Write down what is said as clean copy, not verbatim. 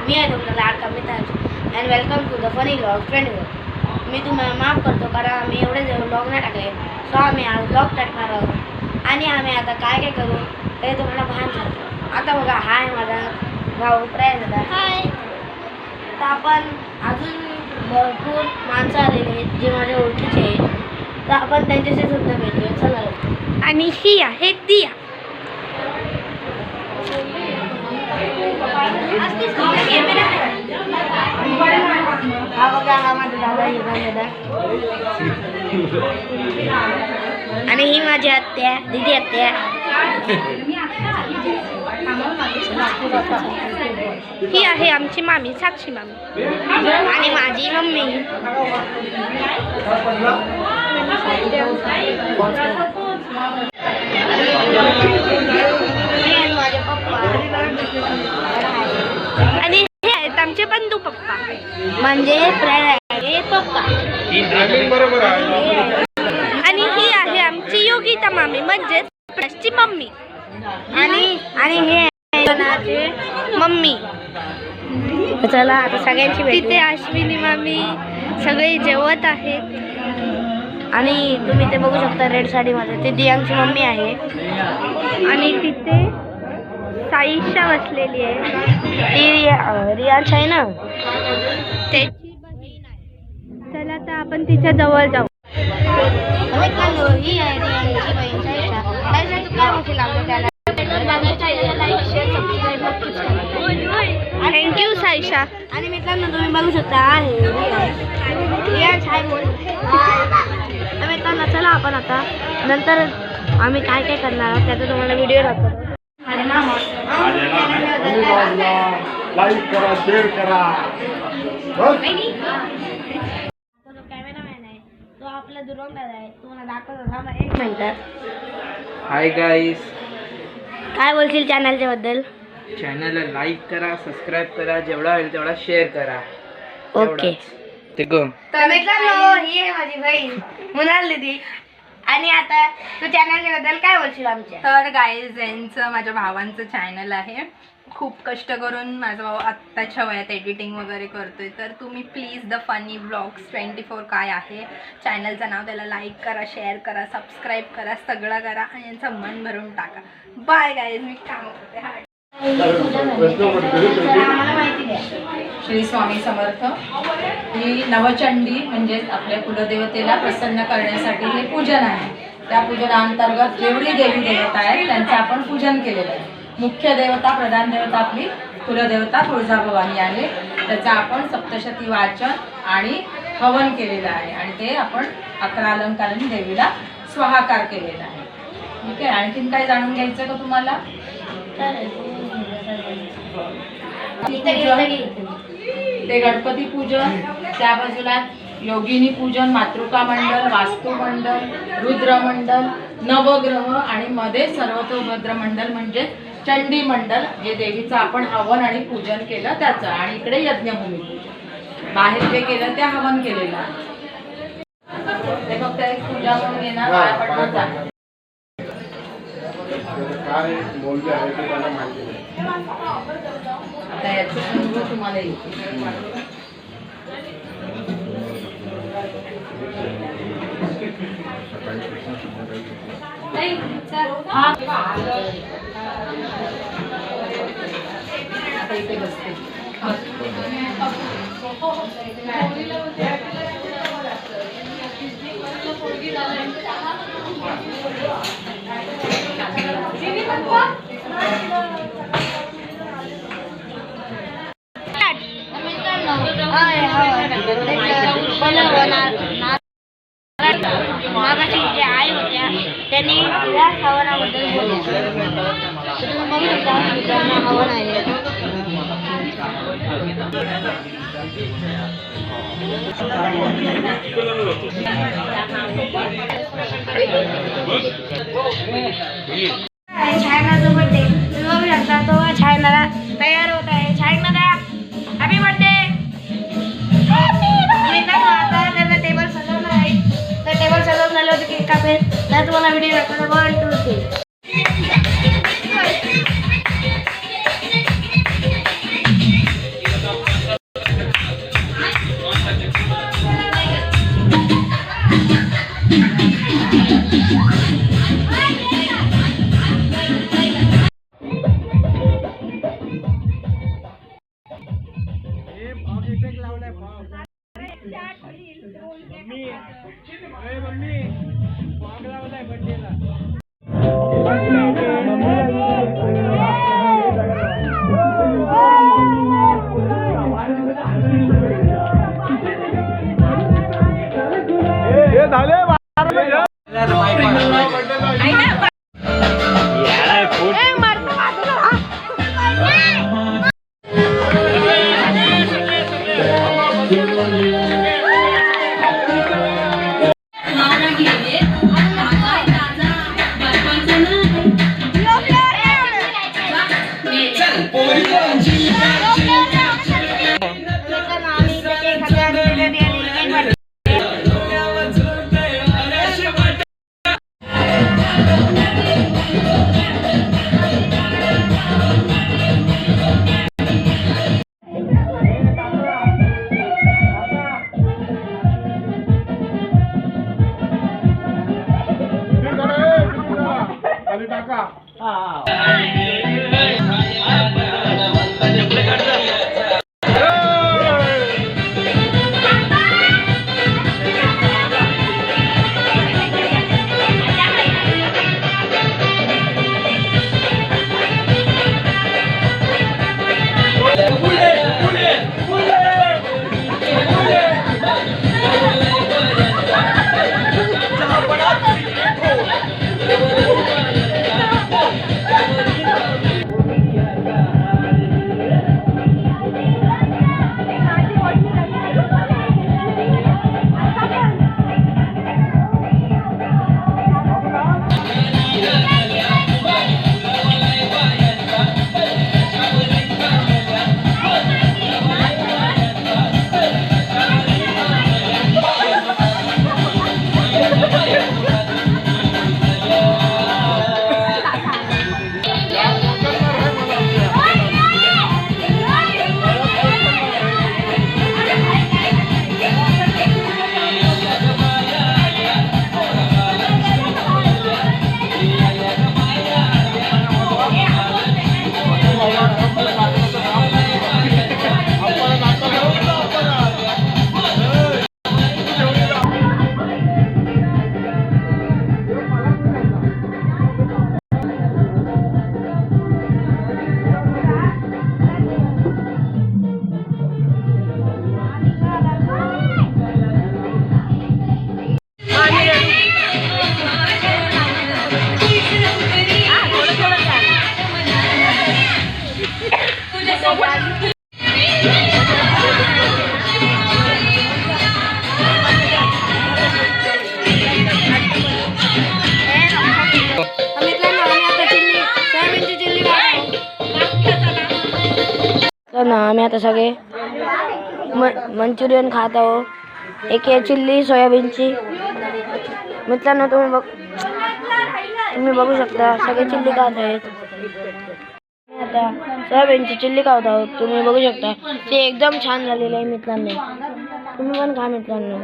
मी आहे तुमचा लाडका मित्रांचा and welcome to the funny vlog 24. मी तुम्हाला माफ करतो कारण आम्ही एवढे व्लॉग नाही टाकले, सो आम्ही आज व्लॉग टाकणार आहोत आणि आम्ही आता काय काय करू ते तुम्हाला भान सांगतो. आता बघा, हाय माझा भाऊ प्रयास दादा. हाय. तर आपण अजून भरपूर माणसं आलेली आहेत जे माझ्या ओळखीचे आहेत, तर आपण त्यांच्याशी सुद्धा भेटूया. चला. आणि ही आहे दिया. हा बघा, हा माझा दादा, ही माझा दादा आणि ही माझी आत्या, दीदी आत्या. ही आहे आमची मामी, साक्षी मामी. आणि माझी मम्मी. माझे पप्पा आणि हे आहेत आमचे बंधू पप्पा, म्हणजे पप्पा. आणि ही आहे आमची योगिता मामी म्हणजेच प्लसची मम्मी. आणि हे आहे मम्मी. चला आता सगळ्यांची तिथे अश्विनी मामी सगळे जेवत आहेत. आणि तुम्ही ते बघू शकता रेड साडीमध्ये, ती दियांची मम्मी आहे. आणि तिथे साईशा बसलेली आहे, ती रियांश आहे ना, त्याची बहीण आहे. चला तर आपण तिच्या जवळ जाऊ. ही आहे रियांची बहीण साईशा. साईशा, तू काय म्हणशील आमच्या चॅनलला लाईक शेअर सबस्क्राईब नक्कीच करा. थँक्यू साईशा. आणि मित्रांनो तुम्ही बघू शकता आहे रियांश आहे बोल. मित्रांनो चला आपण आता नंतर आम्ही काय काय करणार आहोत त्याचा तुम्हाला व्हिडिओ दाखवतो. लाईक करा, शेअर करा. जो कॅमेरामॅन आहे तो आपला दुरंदाज आहे, तुम्हाला दाखवतो. थांबा एक मिनिट. हाय गाईस, काय बोलशील चॅनलच्या बद्दल? चॅनलला लाईक करा, सबस्क्राईब करा, जेवढा होईल तेवढा शेअर करा. ओके. ते गो. तर मित्रांनो ही आहे माझी बहीण मुनाल दीदी. आणि आता तू चॅनलच्या बद्दल काय बोलशील आमच्या? तर गाईज यांचं माझ्या भावांचं चॅनल आहे. खूप कष्ट करून माझा भाऊ आत्ताच्या वयात एडिटिंग वगैरे करतोय. तर तुम्ही प्लीज द फनी ब्लॉग्स 24 काय आहे चॅनलचं नाव, त्याला लाईक करा, शेअर करा, सबस्क्राईब करा, सगळं करा आणि यांचं मन भरून टाका. बाय गाईज, मी काम करते. हाय. श्री स्वामी समर्थ. ही नवचंडी म्हणजेच आपल्या कुलदेवतेला प्रसन्न करण्यासाठी हे पूजन आहे. त्या पूजनांतर्गत जेवढी देवी देवता आहेत त्यांचं आपण पूजन केलेलं आहे. मुख्य देवता, प्रधान देवता आपली कुलदेवता तुळजाभवानी आहे. त्याचं आपण सप्तशती वाचन आणि हवन केलेलं आहे आणि ते आपण 11 अलंकारांनी देवीला स्वाहाकार केलेला आहे. ठीक आहे. आणखीन काय जाणून घ्यायचं का तुम्हाला? ते गणपती पूजन, त्या बाजूला योगिनी पूजन, मातृका मंडल, वास्तू मंडल, रुद्र मंडल, नवग्रह आणि मध्ये सर्वतोभद्र मंडल म्हणजे चंडी मंडल, जे देवीचं आपण हवन आणि पूजन केलं त्याचं. आणि इकडे यज्ञभूमी पूजन, बाहेर जे केलं ते हवन केलेलं आहे. ते फक्त एक पूजा म्हणून येणार, पाया पडणार जाणार. काय बोलले आहे ते त्याला माहिती नाही. आता याचा अनुभव तुम्हाला येईल. आता इथे बसते. मागाशी जे आई होत्या त्यांनी या हवनाबद्दल बोलले. तुम्ही बघू शकता त्यांना हवन आहे. छायनाचा बर्थडे तुम्ही बघू शकता. तो छायनाला तयार होत आहे. छायनाला हॅपी बर्थडे. आता त्याला टेबल सजवणार आहे. तर टेबल सजवून झालं होतं केक कापेल. तर तुम्हाला व्हिडिओ दाखवतो. 1 2 3. खाली टाका. तर ना आम्ही आता सगळे मंचुरियन खात आहोत. एक आहे चिल्ली सोयाबीनची. मित्रांनो तुम्ही बघू शकता सगळे चिल्ली खात आहेत. आता सोयाबीनची चिल्ली खात आहोत. तुम्ही बघू शकता ते एकदम छान झालेले आहे मित्रांनो. तुम्ही पण खा मित्रांनो.